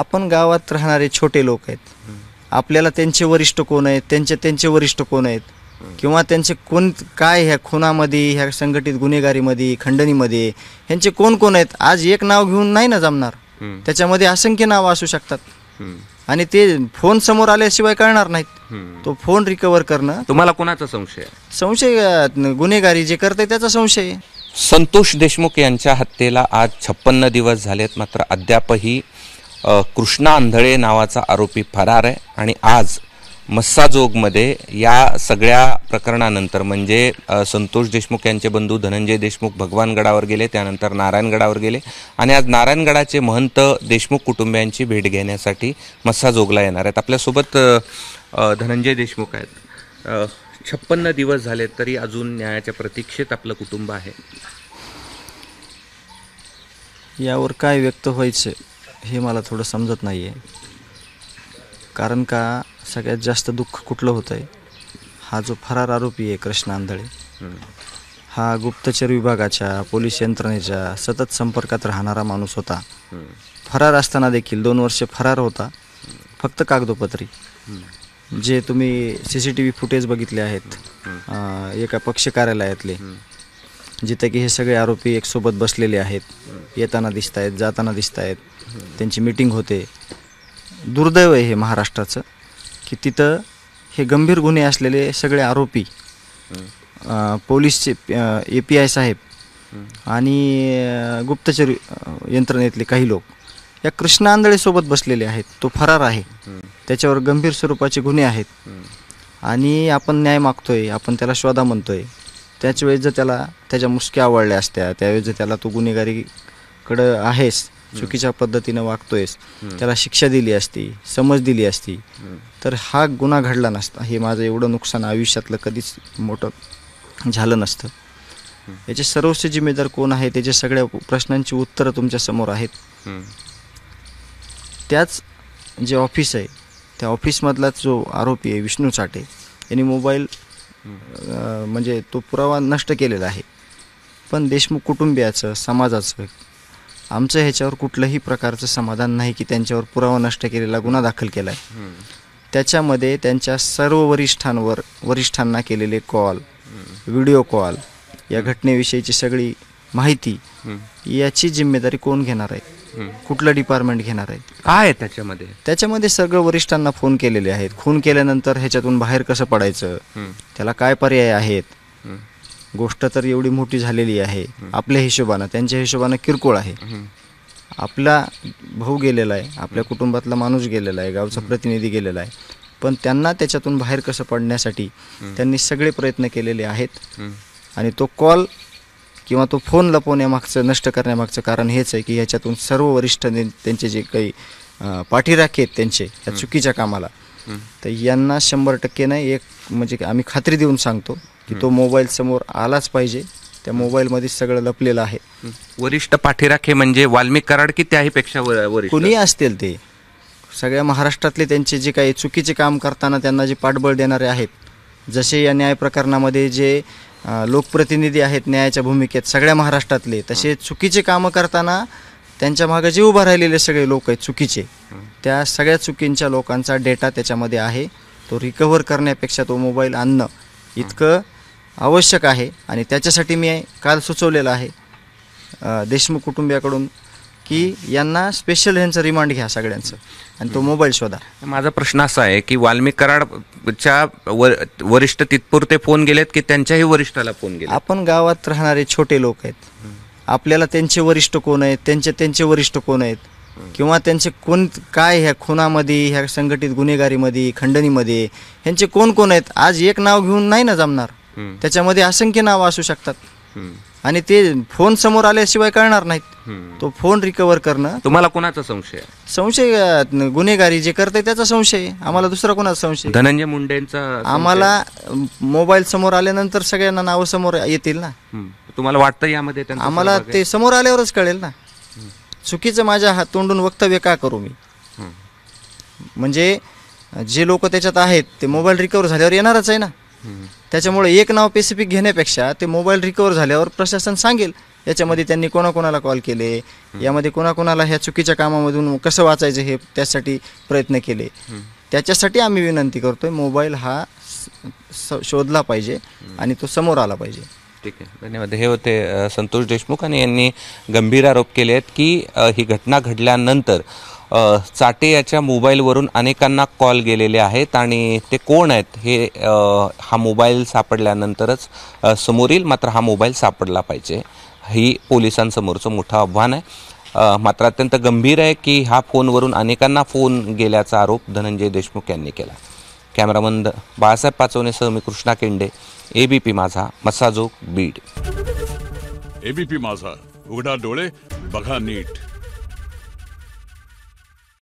आपण गावात राहणारे छोटे लोक आहेत. आपल्याला त्यांचे वरिष्ठ कोण आहेत, त्यांचे वरिष्ठ कोण आहेत, किंवा त्यांचे कोण काय ह्या खुनामध्ये, ह्या संघटित गुन्हेगारीमध्ये, खंडणीमध्ये ह्यांचे कोण कोण आहेत, आज एक नाव घेऊन नाही ना जमणार. त्याच्यामध्ये असंख्य नावं असू शकतात आणि ते फोन समोर आल्याशिवाय कळणार नाहीत. तो फोन रिकव्हर करणं. तुम्हाला कोणाचा संशय? संशय गुन्हेगारी जे करते त्याचा संशय आहे. संतोष देशमुख यांच्या हत्येला आज 56 दिवस झालेत, मात्र अद्यापही कृष्णा आंधळे नावाचा आरोपी फरार आहे. आणि आज मस्साजोगमध्ये या सगळ्या प्रकरणानंतर म्हणजे संतोष देशमुख यांचे बंधू धनंजय देशमुख भगवानगडावर गेले, त्यानंतर नारायणगडावर गेले आणि आज नारायणगडाचे महंत देशमुख कुटुंबियांची भेट घेण्यासाठी मस्साजोगला येणार आहेत. आपल्यासोबत धनंजय देशमुख आहेत. 56 दिवस झाले तरी अजून न्यायाच्या प्रतीक्षेत आपलं कुटुंब आहे. यावर काय व्यक्त व्हायचं हे मला थोडं समजत नाही आहे. कारण का सगळ्यात जास्त दुःख कुठलं होतं आहे, हा जो फरार आरोपी आहे कृष्णा आंधळे, हा गुप्तचर विभागाच्या पोलीस यंत्रणेच्या सतत संपर्कात राहणारा माणूस होता. फरार असताना देखील 2 वर्ष फरार होता, फक्त कागदोपत्री. जे तुम्ही CCTV फुटेज बघितले आहेत एका पक्ष कार्यालयातले, जिथे की हे सगळे आरोपी एक सोबत बसलेले आहेत, येताना दिसत आहेत, जाताना दिसत आहेत, त्यांची मीटिंग होते. दुर्दैव आहे हे महाराष्ट्राचं की तिथं हे गंभीर गुन्हे असलेले सगळे आरोपी, पोलीसचे API साहेब आणि गुप्तचर यंत्रणेतले काही लोक या कृष्णा आंधळेसोबत बसलेले आहेत. तो फरार आहे, त्याच्यावर गंभीर स्वरूपाचे गुन्हे आहेत आणि आपण न्याय मागतोय, आपण त्याला शोधा म्हणतोय. त्याच वेळेस जर त्याला त्याच्या मुसक्या आवडल्या असत्या, त्यावेळेस जर त्याला तो गुन्हेगारीकडं आहेस, चुकीच्या पद्धतीनं वागतोयस, त्याला शिक्षा दिली असती, समज दिली असती, तर हा गुन्हा घडला नसता. हे माझं एवढं नुकसान आयुष्यातलं कधीच मोठं झालं नसतं. याचे सर्वस्व जिम्मेदार कोण आहे, त्याच्या सगळ्या प्रश्नांची उत्तरं तुमच्या समोर आहेत. त्याच जे ऑफिस आहे त्या ऑफिसमधलाच जो आरोपी आहे विष्णू चाटे, यांनी मोबाईल म्हणजे तो पुरावा नष्ट केलेला आहे. पण देशमुख कुटुंबियाचं, समाजाचं, आमचं ह्याच्यावर कुठलंही प्रकारचं समाधान नाही की त्यांच्यावर पुरावा नष्ट केलेला गुन्हा दाखल केला आहे. त्याच्यामध्ये त्यांच्या सर्व वरिष्ठांना केलेले कॉल, व्हिडिओ कॉल, या घटनेविषयीची सगळी माहिती, याची जिम्मेदारी कोण घेणार आहे, कुठलं डिपार्टमेंट घेणार आहे? काय आहे त्याच्यामध्ये सगळं वरिष्ठांना फोन केलेले आहेत. खून केल्यानंतर ह्याच्यातून बाहेर कसं पडायचं, त्याला काय पर्याय आहेत. गोष्ट तर एवढी मोठी झालेली आहे, आपल्या हिशोबानं, त्यांच्या हिशोबानं किरकोळ आहे. आपला भाऊ गेलेला आहे, आपल्या कुटुंबातला माणूस गेलेला आहे, गावचा प्रतिनिधी गेलेला आहे, पण त्यांना त्याच्यातून बाहेर कसं पडण्यासाठी त्यांनी सगळे प्रयत्न केलेले आहेत. आणि तो कॉल किंवा तो फोन लपवण्यामागचं, नष्ट करण्यामागचं कारण हेच आहे की ह्याच्यातून सर्व वरिष्ठ त्यांचे जे काही पाठीराखे आहेत त्यांचे या चुकीच्या कामाला, तर यांना 100% नाही, एक म्हणजे आम्ही खात्री देऊन सांगतो की तो मोबाईल समोर आलाच पाहिजे. त्या मोबाईलमध्ये सगळं लपलेलं आहे. वरिष्ठ पाठीराखे म्हणजे वाल्मिक कराड की त्याहीपेक्षा वरिष्ठ कुणी असतील ते सगळ्या महाराष्ट्रातले त्यांचे जे काही चुकीचे काम करताना त्यांना जे पाठबळ देणारे आहेत, जसे या न्याय प्रकरणामध्ये जे लोकप्रतिनिधी आहेत न्यायाच्या भूमिकेत सगळ्या महाराष्ट्रातले, तसे चुकीचे कामं करताना त्यांच्या मागे जे उभं राहिलेले सगळे लोक आहेत चुकीचे, त्या सगळ्या चुकींच्या लोकांचा डेटा त्याच्यामध्ये आहे. तो रिकव्हर करण्यापेक्षा तो मोबाईल आणणं इतकं आवश्यक आहे. आणि त्याच्यासाठी मी काल सुचवलेलं आहे देशमुख कुटुंबियाकडून की यांना स्पेशल ह्यांचं रिमांड घ्या सगळ्यांचं आणि तो मोबाईल शोधा. माझा प्रश्न असा आहे की वाल्मिक कराडच्या वरिष्ठ तिथपुरते फोन गेलेत की त्यांच्याही वरिष्ठाला फोन गेले? आपण गावात राहणारे छोटे लोक आहेत, आपल्याला त्यांचे वरिष्ठ कोण आहेत, त्यांचे वरिष्ठ कोण आहेत, किंवा त्यांचे कोण काय ह्या खुनामध्ये, ह्या संघटित गुन्हेगारीमध्ये, खंडणीमध्ये ह्यांचे कोण कोण आहेत, आज एक नाव घेऊन नाही ना जमणार. त्याच्यामध्ये असंख्य नावं असू शकतात आणि ते फोन समोर आल्याशिवाय कळणार नाहीत. तो फोन रिकव्हर करणं. तुम्हाला कोणाचा संशय? संशय गुन्हेगारी जे करते त्याचा संशय. आम्हाला दुसरा कोणाचा संशय? धनंजय मुंडेंचा. आम्हाला मोबाईल समोर आल्यानंतर सगळ्यांना नावं समोर येतील ना. तुम्हाला वाटतं यामध्ये? आम्हाला ते समोर आल्यावरच कळेल ना. चुकीचं माझ्या हात तोंडून वक्तव्य का करू मी? म्हणजे जे लोक त्याच्यात आहेत ते मोबाईल रिकव्हर झाल्यावर येणारच आहे ना. त्याच्यामुळे एक नाव स्पेसिफिक घेण्यापेक्षा ते मोबाईल रिकवर झाल्यावर प्रशासन सांगेल याच्यामध्ये त्यांनी कोणाकोणाला कॉल केले, यामध्ये कोणाकोणाला ह्या चुकीच्या कामामधून कसं वाचायचं हे त्यासाठी प्रयत्न केले. त्याच्यासाठी आम्ही विनंती करतोय, मोबाईल हा शोधला पाहिजे आणि तो समोर आला पाहिजे. ठीक आहे, धन्यवाद. हे होते संतोष देशमुख आणि यांनी गंभीर आरोप केले आहेत की ही घटना घडल्यानंतर चाटे याच्या मोबाईलवरून अनेकांना कॉल गेलेले आहेत आणि ते कोण आहेत हे हा मोबाईल सापडल्यानंतरच समोर येईल. मात्र हा मोबाईल सापडला पाहिजे, ही पोलिसांसमोरचं मोठं आव्हान आहे. मात्र अत्यंत गंभीर आहे की ह्या फोनवरून अनेकांना फोन गेल्याचा आरोप धनंजय देशमुख यांनी केला. कॅमेरामन बाळासाहेब पाचवणेसह मी कृष्णा केंडे, ABP माझा, मस्साजोग, बीड. ABP माझा, उघडा डोळे बघा नीट.